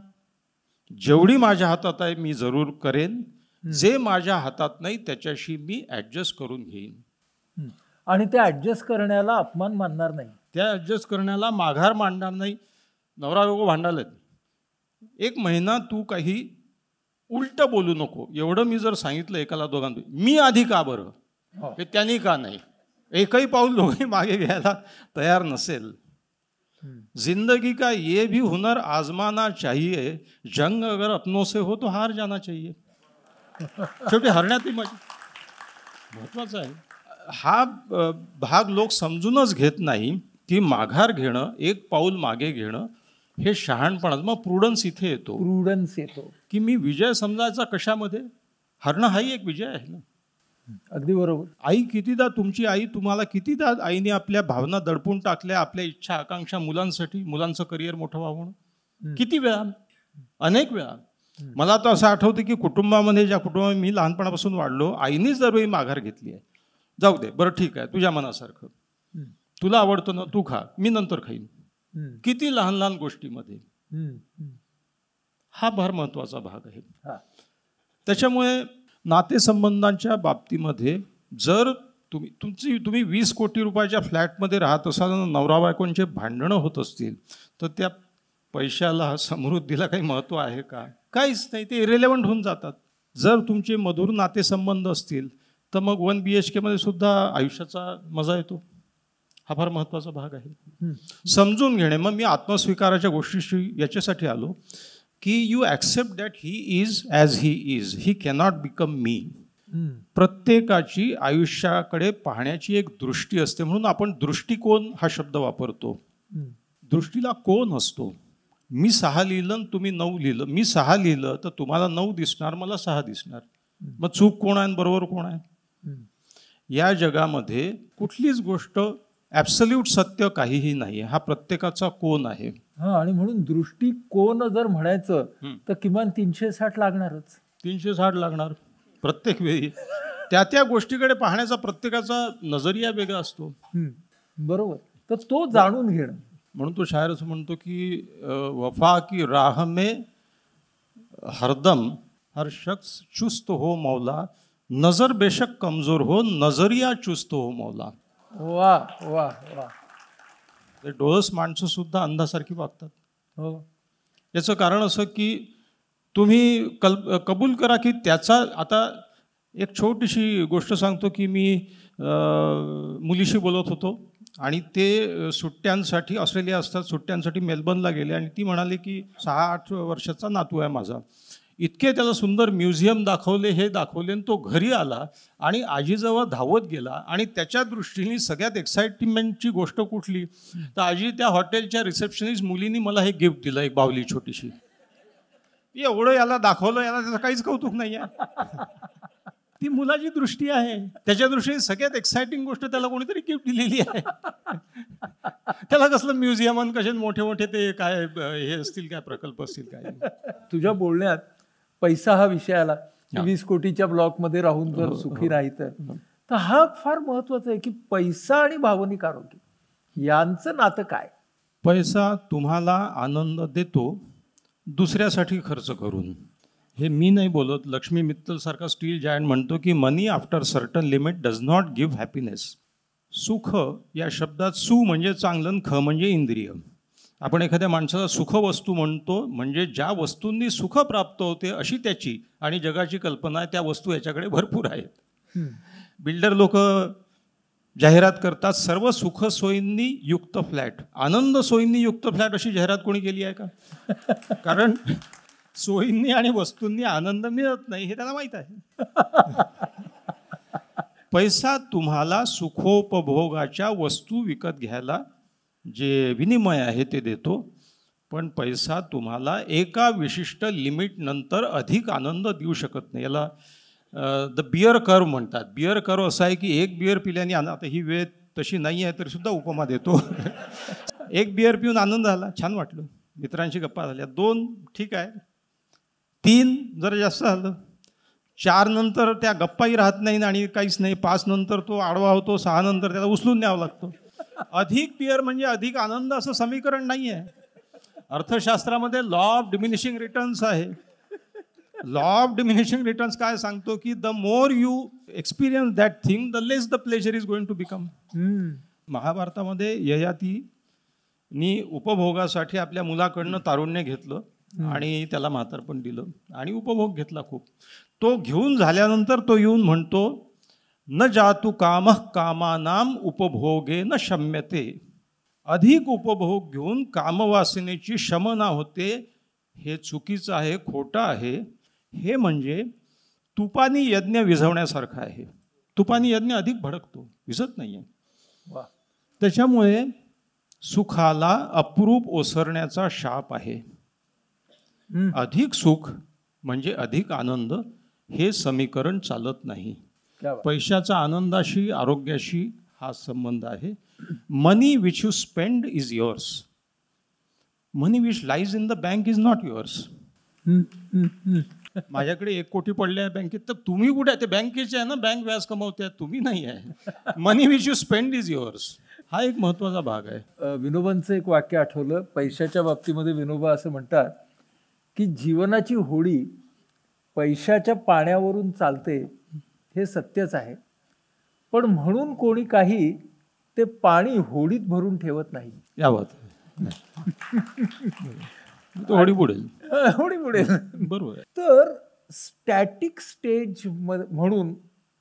जेवढी माझ्या हातात आहे मी जरूर करेन. जे माझ्या हातात नाही त्याच्याशी मी ॲडजस्ट करून घेईन. आणि त्या ॲडजस्ट करण्याला अपमान मानणार नाही, त्या ॲडजस्ट करण्याला माघार मांडणार नाही. नवरा बायको भांडालेत, 1 महिना तू काही उलट बोलू नको, एवढं मी जर सांगितलं एकाला दोघांना, मी आधी का बरं, हे त्यांनी का नाही, एकही पाऊल दोघे मागे घ्यायला तयार नसेल. जिंदगी का ये भी हुनर आजमाना चाहिए, जंग अगर अपनों से हो तो हार जाना चाहिए. शेवटी हरण्यातही महत्वाचं आहे. हा भाग लोक समजूनच घेत नाही की माघार घेणं, 1 पाऊल मागे घेणं हे शहाणपणाचं. मग प्रुडन्स इथे येतो. प्रुडन्स येतो की मी विजय समजायचा कशामध्ये? हरणं हाही एक विजय आहे ना. अगदी बरोबर. आई कितीदा, तुमची आई तुम्हाला कितीदा आईने आपल्या भावना दडपून टाकल्या, आपल्या इच्छा आकांक्षा मुलांसाठी, मुलांचं करिअर मोठं व्हावं, किती वेळा, अनेक वेळा. मला तर असं आठवतं की कुटुंबामध्ये, ज्या कुटुंबात मी लहानपणापासून वाढलो, आईनेच दरवेळी माघार घेतली आहे. जाऊ दे, बरं ठीक आहे, तुझ्या मनासारखं, तुला आवडतं ना तू खा, मी नंतर खाईन. किती लहान लहान गोष्टीमध्ये. हा फार महत्वाचा भाग आहे. त्याच्यामुळे नातेसंबंधांच्या बाबतीमध्ये जर तुम्ही 20 कोटी रुपयाच्या फ्लॅटमध्ये राहत असाल, नवरा बायकोंचे भांडणं होत असतील, तर त्या पैशाला, समृद्धीला काही महत्त्व आहे का? काहीच नाही, ते इरेलेव्हंट होऊन जातात. जर तुमचे मधुर नातेसंबंध असतील तर मग 1 BHK मध्ये सुद्धा आयुष्याचा मजा येतो. हा फार महत्त्वाचा भाग आहे. समजून घेणे. मग मी आत्मस्वीकाराच्या गोष्टीशी याच्यासाठी आलो की you accept that he is as he is, he cannot become me. प्रत्येकाची आयुष्याकडे पाहण्याची एक दृष्टी असते, म्हणून आपण दृष्टिकोन हा शब्द वापरतो. दृष्टीला कोण असतो? मी 6 लिहिलं आणि तुम्ही 9 लिहिलं. मी 6 लिहिलं तर तुम्हाला 9 दिसणार, मला 6 दिसणार. मग चूक कोण आहे आणि बरोबर कोण आहे? या जगामध्ये कुठलीच गोष्ट ॲब्सल्यूट सत्य काहीही नाही. हा प्रत्येकाचा कोण आहे. हा, आणि म्हणून दृष्टिकोन जर म्हणायचं तर किमान 360 लागणारच. 360 लागणार प्रत्येक वेळी. त्या गोष्टीकडे पाहण्याचा प्रत्येकाचा नजरिया वेगळा असतो. बरोबर. तर तो जाणून घेणं. म्हणून तो शायर असं म्हणतो की वफा की राह में हरदम हर शख्स चुस्त हो मौला, नजर बेशक कमजोर हो, नजरिया चुस्त हो मौला. वा वा वा. ते डोळस माणसं सुद्धा अंधासारखी वागतात. हो. याचं कारण असं की तुम्ही कबूल करा की त्याचा. आता एक छोटीशी गोष्ट सांगतो की मी मुलीशी बोलत होतो आणि ते सुट्ट्यांसाठी, ऑस्ट्रेलिया असतात, सुट्ट्यांसाठी मेलबर्नला गेले आणि ती म्हणाली की 6-8 वर्षाचा नातू आहे माझा. इतके त्याला सुंदर म्युझियम दाखवले, हे दाखवले, आणि तो घरी आला आणि आजीजवळ धावत गेला. आणि त्याच्या दृष्टीने सगळ्यात एक्साइटमेंटची गोष्ट कुठली, तर आजी त्या हॉटेलच्या रिसेप्शनिस्ट मुलीने मला हे गिफ्ट दिलं, एक बावली छोटीशी. एवढं याला दाखवलं, याला त्याचं काहीच कौतुक नाही आहे. ती मुलाची दृष्टी आहे. त्याच्या दृष्टीने सगळ्यात एक्साइटिंग गोष्ट त्याला कोणीतरी गिफ्ट दिलेली आहे. त्याला कसलं म्युझियम आणि कसे मोठे मोठे ते काय हे असतील, काय प्रकल्प असतील काय. तुझ्या बोलण्यात पैसा हा विषय आला. 20 कोटीच्या ब्लॉकमध्ये राहून जर सुखी राहायचं, तर हा फार महत्वाचा आहे की पैसा आणि भावनिक आरोग्य यांचं नातं काय. पैसा तुम्हाला आनंद देतो दुसऱ्यासाठी खर्च करून. हे मी नाही बोलत, लक्ष्मी मित्तल सारखा स्टील जायंट म्हणतो की money after certain limit does not give happiness. सुख या शब्दात सु म्हणजे चांगलं आणि ख म्हणजे इंद्रिय. आपण एखाद्या माणसाला सुखवस्तू म्हणतो, म्हणजे ज्या वस्तूंनी सुख प्राप्त होते अशी त्याची आणि जगाची कल्पना आहे. त्या वस्तू याच्याकडे भरपूर आहेत. बिल्डर लोक जाहिरात करतात, सर्व सुख सोयींनी युक्त फ्लॅट, आनंद सोयींनी युक्त फ्लॅट, अशी जाहिरात कोणी केली आहे का? कारण सोयींनी आणि वस्तूंनी आनंद मिळत नाही हे त्याला माहीत आहे. पैसा तुम्हाला सुखोपभोगाच्या वस्तू विकत घ्यायला जे विनिमय आहे ते देतो, पण पैसा तुम्हाला एका विशिष्ट लिमिट नंतर अधिक आनंद देऊ शकत नाही. याला द बिअर कर्व म्हणतात. बिअर कर्व असा आहे की एक बिअर पिल्याने आता ही वेळ तशी नाही आहे तरी सुद्धा उपमा देतो. एक बिअर पिऊन आनंद झाला, छान वाटलं, मित्रांशी गप्पा झाल्या. 2 ठीक आहे, 3 जरा जास्त झालं, 4 नंतर त्या गप्पाही राहत नाही आणि काहीच नाही, 5 नंतर तो आडवा होतो, 6 नंतर त्याला उचलून न्यावं लागतं. अधिक बिअर म्हणजे अधिक आनंद असं समीकरण नाही आहे. अर्थशास्त्रामध्ये लॉ ऑफ डिमिनिशिंग रिटर्न्स आहे. लॉ ऑफ डिमिनिशिंग रिटर्न्स काय सांगतो की the more you experience that thing the less the pleasure is going to become. महाभारतामध्ये ययातीनी उपभोगासाठी आपल्या मुलाकडनं तारुण्य घेतलं आणि त्याला म्हातारपण दिलं आणि उपभोग घेतला खूप. तो घेऊन झाल्यानंतर तो येऊन म्हणतो, न जातु कामः कामानाम उपभोगे न शम्यते. अधिक उपभोग घेऊन कामवासनेची शमना होते, हे चुकीचं आहे, खोटं आहे. हे म्हणजे तुपानी यज्ञ विझवण्यासारखं आहे. तुपानी यज्ञ अधिक भडकतो, विझत नाही आहे. त्याच्यामुळे सुखाला अप्रूप ओसरण्याचा शाप आहे. अधिक सुख म्हणजे अधिक आनंद हे समीकरण चालत नाही. पैशाचा आनंदाशी, आरोग्याशी हा संबंध आहे. Money which you spend is yours, money which lies in the bank is not yours. माझ्याकडे 1 कोटी पडले आहे बँकेत, तर तुम्ही कुठे आहे? ते बँकेचे आहे ना, बँक व्याज कमवते, तुम्ही नाही आहे. Money which you spend is yours, हा एक महत्त्वाचा भाग आहे. विनोबांचं एक वाक्य आठवलं पैशाच्या बाबतीमध्ये. विनोबा असं म्हणतात की जीवनाची होडी पैशाच्या पाण्यावरून चालते, हे सत्यच आहे, पण म्हणून कोणी काही ते पाणी होडीत भरून ठेवत नाही. यावत तो होडी बुडेल. होडी बुडेल. बरोबर आहे. तर स्टॅटिक स्टेज म्हणून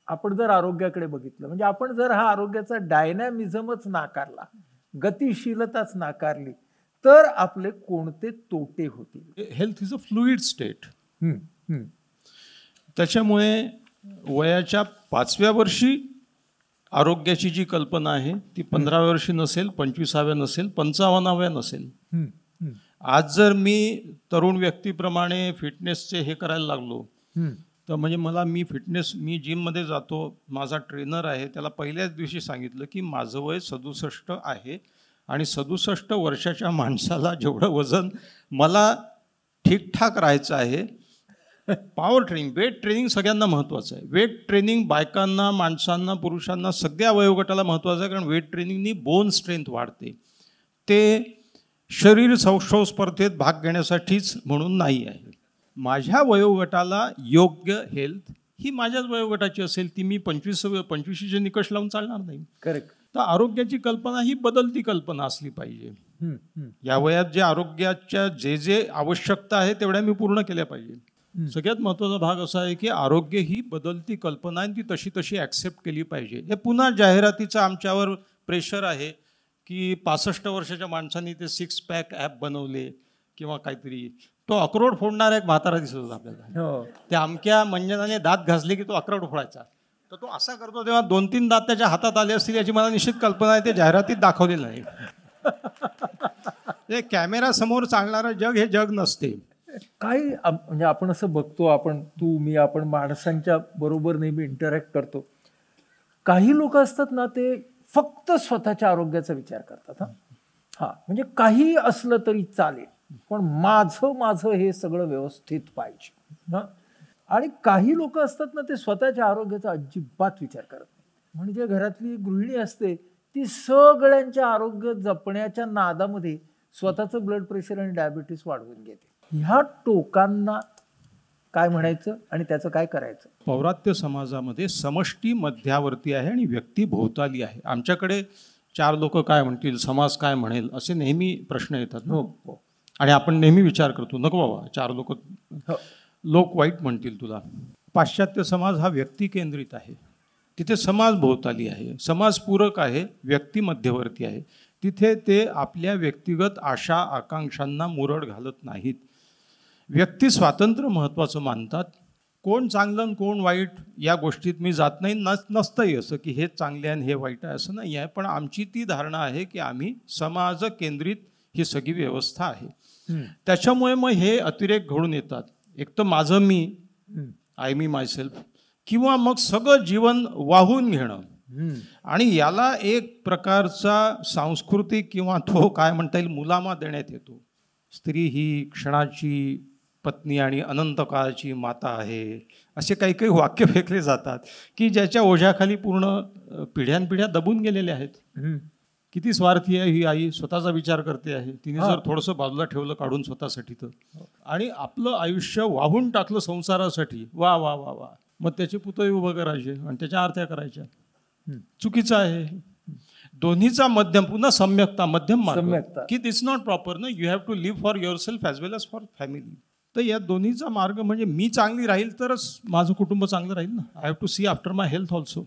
आपण जर आरोग्याकडे बघितलं, म्हणजे आपण जर हा आरोग्याचा डायनॅमिझमच नाकारला, गतिशीलताच नाकारली, तर आपले कोणते तोटे होतील? Health is a fluid state. हम्म, हम्म. त्याच्यामुळे वयाच्या 5व्या वर्षी आरोग्याची जी कल्पना आहे ती 15व्या वर्षी नसेल, 25व्या नसेल, 55व्या नसेल. हम्म, हम्म, आज जर मी तरुण व्यक्तीप्रमाणे फिटनेसचे हे करायला लागलो, हम्म. तर म्हणजे मी जिममध्ये जातो, माझा ट्रेनर आहे, त्याला पहिल्याच दिवशी सांगितलं की माझं वय 67 आहे आणि 67 वर्षाच्या माणसाला जेवढं वजन मला ठीकठाक राहायचं आहे. पॉवर ट्रेनिंग, वेट ट्रेनिंग सगळ्यांना महत्त्वाचं आहे. वेट ट्रेनिंग बायकांना, माणसांना, पुरुषांना, सगळ्या वयोगटाला महत्त्वाचं आहे, कारण वेट ट्रेनिंगनी बोन स्ट्रेंथ वाढते. ते शरीर सौष्ठव स्पर्धेत भाग घेण्यासाठीच म्हणून नाही आहे. माझ्या वयोगटाला योग्य हेल्थ ही माझ्याच वयोगटाची असेल, ती मी 25चे निकष लावून चालणार नाही. करेक्ट. तर आरोग्याची कल्पना ही बदलती कल्पना असली पाहिजे. हम्म, हम्म. या वयात जे आरोग्याच्या जे आवश्यकता आहे तेवढ्या मी पूर्ण केल्या पाहिजे. सगळ्यात महत्त्वाचा भाग असा आहे की आरोग्य ही बदलती कल्पना आहे, ती तशी ॲक्सेप्ट केली पाहिजे. हे पुन्हा जाहिरातीचं आमच्यावर प्रेशर आहे की 65 वर्षाच्या माणसांनी ते 6 पॅक ॲप बनवले किंवा काहीतरी. तो अक्रोड फोडणारा एक म्हातारा दिसत होता आपल्याला. हो. ते अमक्या मंजनाने दात घासले की तो अक्रोड फोडायचा. तर तो असा करतो तेव्हा 2-3 दात त्याच्या हातात आले असतील याची मला निश्चित कल्पना आहे. ते जाहिरातीत दाखवलेलं नाही. ते कॅमेरा समोर चालणारं जग हे जग नसते. काही म्हणजे आपण असं बघतो, तू मी आपण माणसांच्या बरोबर नेहमी इंटरॅक्ट करतो. काही लोक असतात ना, ते फक्त स्वतःच्या आरोग्याचा विचार करतात. हा, म्हणजे काही असलं तरी चालेल, पण माझं हे सगळं व्यवस्थित पाहिजे. आणि काही लोक असतात ना, ते स्वतःच्या आरोग्याचा अजिबात विचार करत नाही. म्हणजे घरातली गृहिणी असते, ती सगळ्यांच्या आरोग्य जपण्याच्या नादामध्ये स्वतःचं ब्लड प्रेशर आणि डायबिटीस वाढवून घेते. ह्या टोकांना काय म्हणायचं आणि त्याचं काय करायचं? पौरात्य समाजामध्ये समष्टी मध्यावर्ती आहे आणि व्यक्ती भोवताली आहे. आमच्याकडे 4 लोक काय म्हणतील, समाज काय म्हणेल, असे नेहमी प्रश्न येतात. हो. आणि आपण नेहमी विचार करतो, नको बाबा 4 हो. लोक वाईट म्हणतील तुला. पाश्चात्य समाज हा व्यक्ती केंद्रित आहे. तिथे समाज भोवताली आहे, समाजपूरक आहे, व्यक्ती मध्यवर्ती आहे. तिथे ते आपल्या व्यक्तिगत आशा आकांक्षांना मुरड घालत नाहीत. व्यक्ती स्वातंत्र्य महत्त्वाचं मानतात. कोण चांगलं आणि कोण वाईट या गोष्टीत मी जात नाही. नसतंही असं की हे चांगले आणि हे वाईट आहे, असं नाही आहे. पण आमची ती धारणा आहे की आम्ही समाज केंद्रित ही सगळी व्यवस्था आहे. त्याच्यामुळे मग हे अतिरेक घडून येतात. एक तर माझं मी, आय मी मायसेल्फ, किंवा मग सगळं जीवन वाहून घेणं. आणि याला एक प्रकारचा सांस्कृतिक किंवा तो काय म्हणता येईल मुलामा देण्यात येतो. स्त्री ही क्षणाची पत्नी आणि अनंत काळाची माता आहे, असे काही काही वाक्य फेकले जातात की ज्याच्या ओझ्याखाली पूर्ण पिढ्यानपिढ्या दबून गेलेल्या आहेत. किती स्वार्थी आहे ही आई, स्वतःचा विचार करते आहे. तिने जर थोडंसं बाजूला ठेवलं काढून स्वतःसाठी तर, आणि आपलं आयुष्य वाहून टाकलं संसारासाठी, वा वा वा वा, मग त्याचे पुतळे उभं करायचे आणि त्याच्या आरत्या करायच्या. चुकीचं आहे. दोन्हीचा मध्यम, पुन्हा सम्यकता, मध्यम मार्ग की दिस नॉट प्रॉपर ना, you have to live for yourself as well as for family. तर या दोन्हीचा मार्ग म्हणजे मी चांगली राहील तरच माझं कुटुंब चांगलं राहील ना. I have to see after my health also.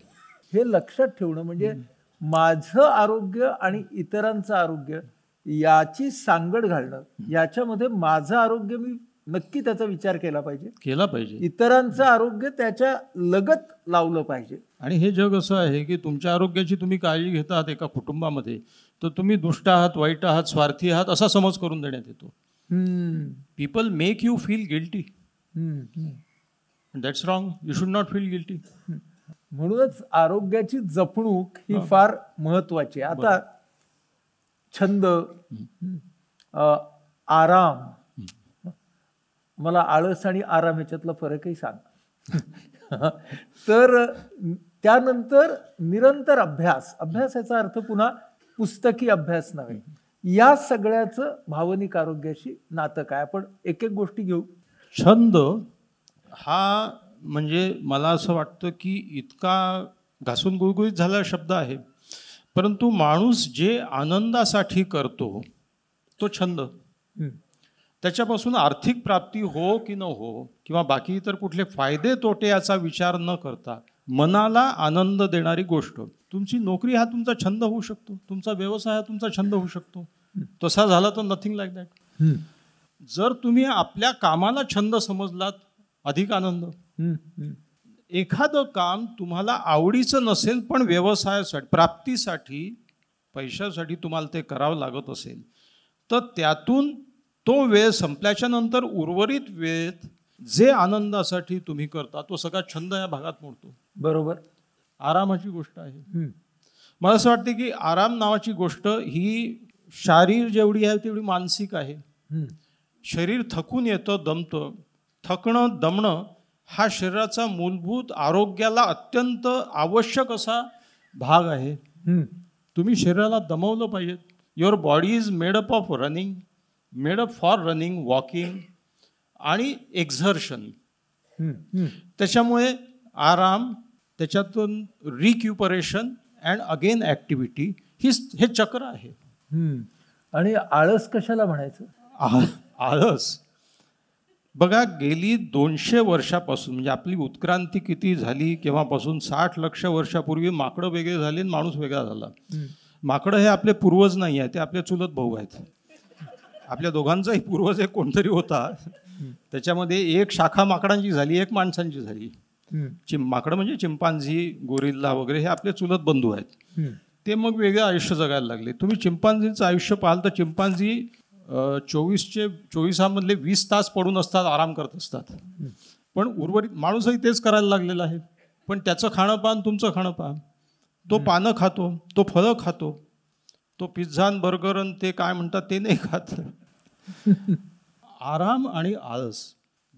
हे लक्षात ठेवणं म्हणजे माझं आरोग्य आणि इतरांचं आरोग्य याची सांगड घालणं, याच्यामध्ये माझं आरोग्य मी नक्की त्याचा विचार केला पाहिजे, इतरांचं आरोग्य त्याच्या लगत लावलं पाहिजे. आणि हे जग असं आहे की तुमच्या आरोग्याची तुम्ही काळजी घेतात एका कुटुंबामध्ये, तर तुम्ही दुष्ट आहात, वाईट आहात, स्वार्थी आहात असा समज करून देण्यात येतो. People make you feel guilty. That's wrong. You should not feel guilty. म्हणूनच आरोग्याची जपणूक ही फार महत्वाची आहे. आता छंद, आराम, मला आळस आणि आराम ह्याच्यातला फरकही सांग. तर त्यानंतर निरंतर अभ्यास. अभ्यासाचा अर्थ पुन्हा पुस्तकी अभ्यास नव्हे. या सगळ्याचं भावनिक आरोग्याशी नातं काय? आपण एक एक गोष्टी घेऊ. छंद हा म्हणजे मला असं वाटतं की इतका घासून गुळगुळीत झालेला शब्द आहे, परंतु माणूस जे आनंदासाठी करतो तो छंद, त्याच्यापासून आर्थिक प्राप्ती हो की न हो किंवा बाकी इतर कुठले फायदे तोटे याचा विचार न करता मनाला आनंद देणारी गोष्ट, तुमची नोकरी हा तुमचा छंद होऊ शकतो, तुमचा व्यवसाय हा तुमचा छंद होऊ शकतो. तसा झाला तर नथिंग लाईक दॅट. जर तुम्ही आपल्या कामाला छंद समजलात, अधिक आनंद. एखादं काम तुम्हाला आवडीचं नसेल पण व्यवसायासाठी, प्राप्तीसाठी, पैशासाठी तुम्हाला ते करावं लागत असेल, तर त्यातून तो वेळ संपल्याच्या नंतर उर्वरित वेळेत जे आनंदासाठी तुम्ही करता तो सगळा छंद या भागात मोडतो. बरोबर. आरामाची गोष्ट आहे. मला असं वाटते की आराम नावाची गोष्ट ही शारीर जेवढी आहे तेवढी मानसिक आहे. शरीर थकून येतं, दमतं. थकणं, दमणं हा शरीराचा मूलभूत आरोग्याला अत्यंत आवश्यक असा भाग आहे. तुम्ही शरीराला दमवलं पाहिजे. Your body is made up of running, made up for running, walking आणि एक्झर्शन. त्याच्यामुळे आराम, त्याच्यातून रिक्युपरेशन अँड अगेन ॲक्टिव्हिटी, हे चक्र आहे. आणि आळस कशाला म्हणायचं? आळस बघा, गेली 200 वर्षापासून, म्हणजे आपली उत्क्रांती किती झाली केव्हापासून, 60 लक्ष वर्षापूर्वी माकडं वेगळे झाले आणि माणूस वेगळा झाला. माकडं हे आपले पूर्वज नाही आहे, ते आपले चुलत भाऊ आहेत. आपल्या दोघांचाही पूर्वज एक कोणतरी होता, त्याच्यामध्ये एक शाखा माकडांची झाली, एक माणसांची झाली. माकडं म्हणजे चिंपांझी, गोरिल्ला वगैरे हे आपले चुलत बंधू आहेत. ते मग वेगळं आयुष्य जगायला लागले. तुम्ही चिंपांझीचं आयुष्य पाहाल तर चिंपांझी 24 20 तास पडून असतात, आराम करत असतात. पण उर्वरित माणूसही तेच करायला लागलेला आहे. पण त्याचं खाणं पान, तुमचं खाणं पान. तो पानं खातो, तो फळं खातो, तो पिझ्झा आणि बर्गर आणि ते काय म्हणतात ते नाही खात. आराम आणि आळस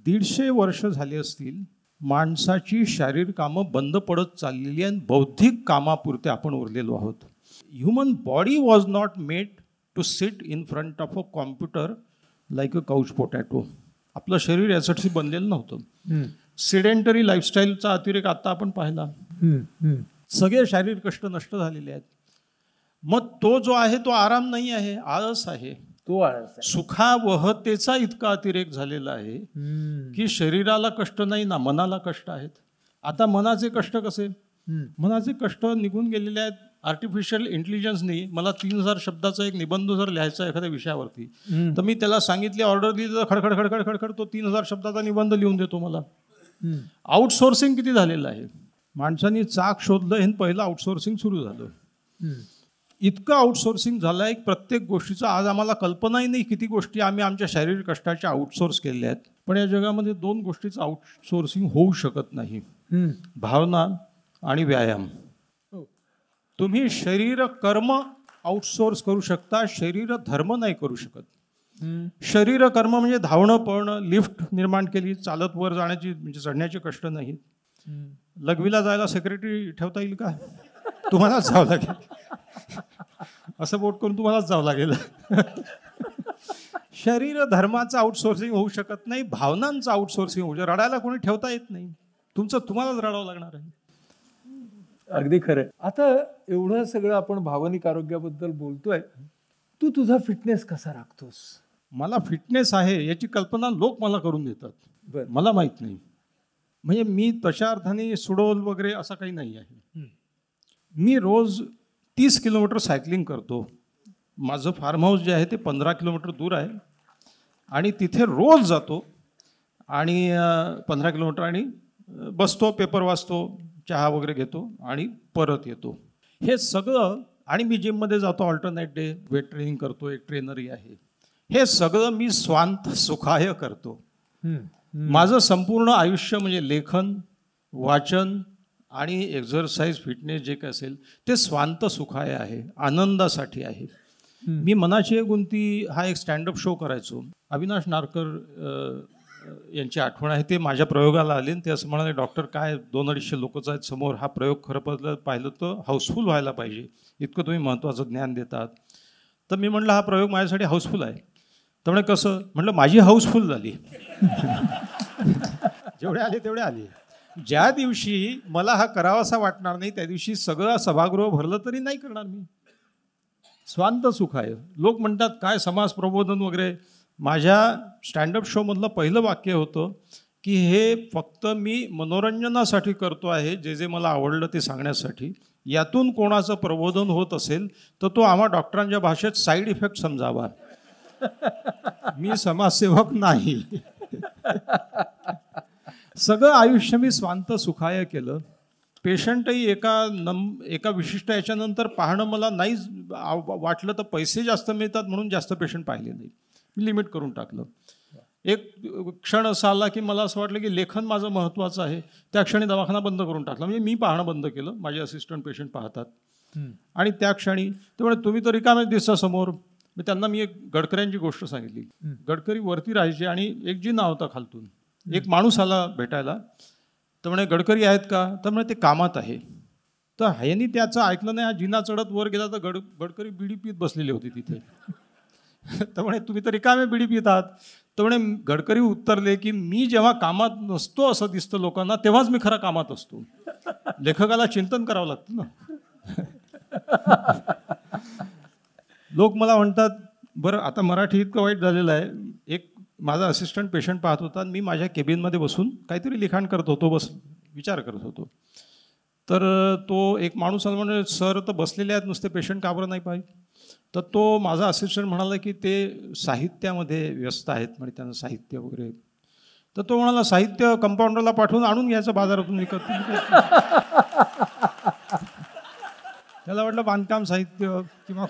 150 वर्ष झाली असतील. माणसाची शारीरिक कामं बंद पडत चाललेली आणि बौद्धिक कामापुरते आपण उरलेलो आहोत. Human body was not made to sit in front of a computer like a couch potato. आपलं शरीर यासाठी बनलेलं नव्हतं. सिडेंटरी लाईफस्टाईलचा अतिरेक आता आपण पाहिला. सगळे शारीरिक कष्ट नष्ट झालेले आहेत. मग तो जो आहे तो आराम नाही आहे, आळस आहे. तो आळस आहे. सुखावहतेचा इतका अतिरेक झालेला आहे की शरीराला कष्ट नाही ना, मनाला कष्ट आहेत. आता मनाचे कष्ट कसे? मनाचे कष्ट निघून गेलेले आहेत. आर्टिफिशियल इंटेलिजन्सनी मला 3000 शब्दाचा एक निबंध जर लिहायचा आहे एखाद्या विषयावरती, तर मी त्याला सांगितले, ऑर्डर दिली तर खडखड खडखड खडखड तो 3000 शब्दाचा निबंध लिहून देतो मला. आउटसोर्सिंग किती झालेलं आहे. माणसांनी चाक शोधलं हे पहिलं आउटसोर्सिंग सुरू झालं. इतकं आउटसोर्सिंग झालं आहे, प्रत्येक गोष्टीचा आज आम्हाला कल्पनाही नाही किती गोष्टी आम्ही आमच्या शारीरिक कष्टाच्या आउटसोर्स केलेल्या आहेत. पण या जगामध्ये 2 गोष्टीचं आउटसोर्सिंग होऊ शकत नाही, भावना आणि व्यायाम. तुम्ही शरीर कर्म आउटसोर्स करू शकता, शरीर धर्म नाही करू शकत. शरीर कर्म म्हणजे धावणं, पळणं, लिफ्ट निर्माण केली, चालत वर जाण्याची म्हणजे चढण्याचे कष्ट नाहीत. लघवीला जायला सेक्रेटरी ठेवता येईल का? तुम्हालाच जावं लागेल. असं बोट करून तुम्हालाच जावं लागेल. शरीर धर्माचं आउटसोर्सिंग होऊ शकत नाही, भावनांचं आउटसोर्सिंग होऊ शकत. रडायला कोणी ठेवता येत नाही, तुम्हालाच रडावं लागणार आहे. अगदी खरं. आता एवढं सगळं आपण भावनिक आरोग्याबद्दल बोलतोय, तू तुझा फिटनेस कसा राखतोस? मला फिटनेस आहे याची कल्पना लोक मला करून देतात, मला माहीत नाही. म्हणजे मी तशा अर्थाने सुडोल वगैरे असं काही नाही आहे. मी रोज 30 किलोमीटर सायकलिंग करतो. माझं फार्म हाऊस जे आहे ते 15 किलोमीटर दूर आहे आणि तिथे रोज जातो आणि 15 किलोमीटर आणि बसतो, पेपर वाचतो, चहा वगैरे घेतो आणि परत येतो. हे सगळं, आणि मी जिममध्ये जातो ऑल्टरनेट डे, वेट ट्रेनिंग करतो, एक ट्रेनरही आहे. हे सगळं मी स्वांत सुखाय करतो. माझं संपूर्ण आयुष्य म्हणजे लेखन, वाचन आणि एक्झरसाइज, फिटनेस जे काय असेल ते स्वांत सुखाय आहे, आनंदासाठी आहे. मी मनाची गुंती हा एक स्टँडअप शो करायचो. अविनाश नारकर यांची आठवण आहे. ते माझ्या प्रयोगाला आले आणि ते असं म्हणाले, डॉक्टर काय 200-250 लोकच आहेत समोर, हा प्रयोग खरं पाहिलं तर हाऊसफुल व्हायला पाहिजे, इतकं तुम्ही महत्त्वाचं ज्ञान देतात. तर मी म्हटलं हा प्रयोग माझ्यासाठी हाऊसफुल आहे. तर म्हणे कसं? म्हटलं माझी हाऊसफुल झाली. जेवढे आले तेवढे आले. ज्या दिवशी मला हा करावासा वाटणार नाही त्या दिवशी सगळं सभागृह भरलं तरी नाही करणार मी. स्वांत सुख आहे. लोक म्हणतात काय समाज प्रबोधन वगैरे. माझ्या स्टँडअप शोमधलं पहिलं वाक्य होतं की हे फक्त मी मनोरंजनासाठी करतो आहे, जे जे मला आवडलं ते सांगण्यासाठी. यातून कोणाचं प्रबोधन होत असेल तर तो आम्हा डॉक्टरांच्या भाषेत साईड इफेक्ट समजावा. मी समाजसेवक नाही. सगळं आयुष्य मी स्वांत सुखाय केलं. पेशंटही एका विशिष्ट याच्यानंतर पाहणं मला नाही वाटलं, तर पैसे जास्त मिळतात म्हणून जास्त पेशंट पाहिले नाही. मी लिमिट करून टाकलं. एक क्षण असा आला की मला असं वाटलं की लेखन माझं महत्त्वाचं आहे. त्या क्षणी दवाखाना बंद करून टाकला. म्हणजे मी पाहणं बंद केलं, माझे असिस्टंट पेशंट पाहतात. आणि त्या क्षणी ते म्हणे तुम्ही तर रिकामे दिसता समोर. मी त्यांना एक गडकऱ्यांची गोष्ट सांगितली. गडकरी वरती राहायचे आणि एक जिना होता खालतून. एक माणूस आला भेटायला. तर म्हणे गडकरी आहेत का? तर म्हणे ते कामात आहे. तर ह्यांनी त्याचं ऐकलं नाही. हा जिना चढत वर गेला तर गडकरी बिडी पीत बसलेले होते तिथे. तर म्हणे तुम्ही तर रिकामे बिडी पित आहात. तर म्हणे गडकरी उत्तरले की मी जेव्हा कामात नसतो असं दिसतं लोकांना, तेव्हाच मी खरा कामात असतो. लेखकाला चिंतन करावं लागतं ना. लोक मला म्हणतात बरं आता मराठी इतकं वाईट झालेलं आहे. एक माझा असिस्टंट पेशंट पाहत होता. मी माझ्या केबिनमध्ये बसून काहीतरी लिखाण करत होतो, विचार करत होतो. तर तो एक माणूस आला म्हणजे सर तर बसलेले आहेत नुसते, पेशंट का बरं नाही पाहिजे. तर तो माझा असिस्टंट म्हणाला की ते साहित्यामध्ये व्यस्त आहेत म्हणजे त्यांना साहित्य वगैरे. तर तो म्हणाला साहित्य कंपाऊंडरला पाठवून आणून घ्यायचं बाजारातून विकत. त्याला वाटलं बांधकाम साहित्य किंवा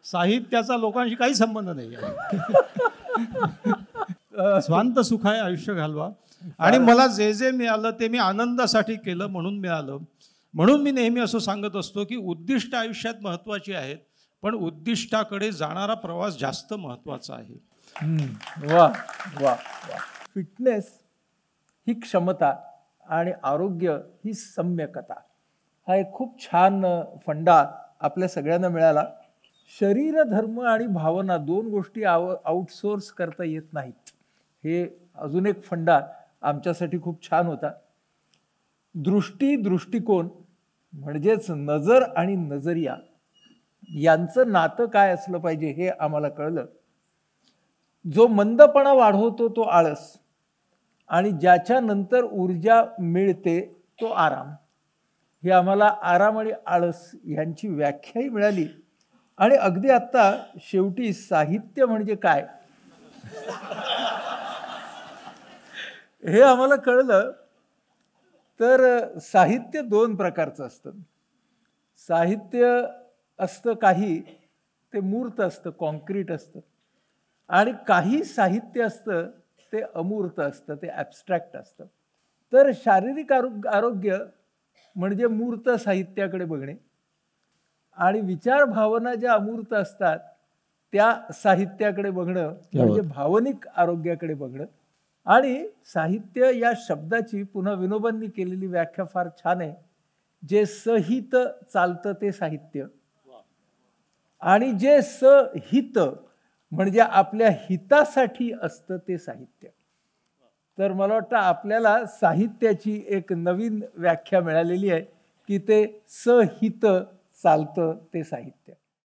साहित्याचा लोकांशी काही संबंध नाही आहे. स्वांत सुखाय आयुष्य घालवा. आणि मला जे जे मिळालं ते मी आनंदासाठी केलं म्हणून मिळालं. म्हणून मी नेहमी असं सांगत असतो की उद्दिष्ट आयुष्यात महत्त्वाची आहेत, पण उद्दिष्टाकडे जाणारा प्रवास जास्त महत्त्वाचा आहे. वा वा वा. फिटनेस ही क्षमता आणि आरोग्य ही सम्यकता, हा एक खूप छान फंडा आपल्या सगळ्यांना मिळाला. शरीर, धर्म आणि भावना दोन गोष्टी आउटसोर्स करता येत नाहीत. हे अजून एक फंडा आमच्यासाठी खूप छान होता. दृष्टिकोन म्हणजेच नजर आणि नजरिया यांचं नातं काय असलं पाहिजे हे आम्हाला कळलं. जो मंदपणा वाढवतो तो आळस, आणि ज्याच्या नंतर ऊर्जा मिळते तो आराम. हे आम्हाला आराम आणि आळस यांची व्याख्याही मिळाली. आणि अगदी आत्ता शेवटी साहित्य म्हणजे काय हे आम्हाला कळलं. तर साहित्य दोन प्रकारचं असतं. साहित्य असतं काही ते मूर्त असतं, कॉन्क्रीट असतं. आणि काही साहित्य असतं ते अमूर्त असतं, ते ॲब्स्ट्रॅक्ट असतं. तर शारीरिक आरोग्य म्हणजे मूर्त साहित्याकडे बघणे, आणि विचार भावना ज्या अमूर्त असतात त्या साहित्याकडे बघणं म्हणजे भावनिक आरोग्याकडे बघणं. आणि साहित्य या शब्दाची पुन्हा विनोबांनी केलेली व्याख्या फार छान आहे. जे सहित चालतं ते साहित्य, आणि जे सहित म्हणजे आपल्या हितासाठी असतं ते साहित्य. तर मला वाटतं आपल्याला साहित्याची एक नवीन व्याख्या मिळालेली आहे की ते सहित चालतं ते साहित्य.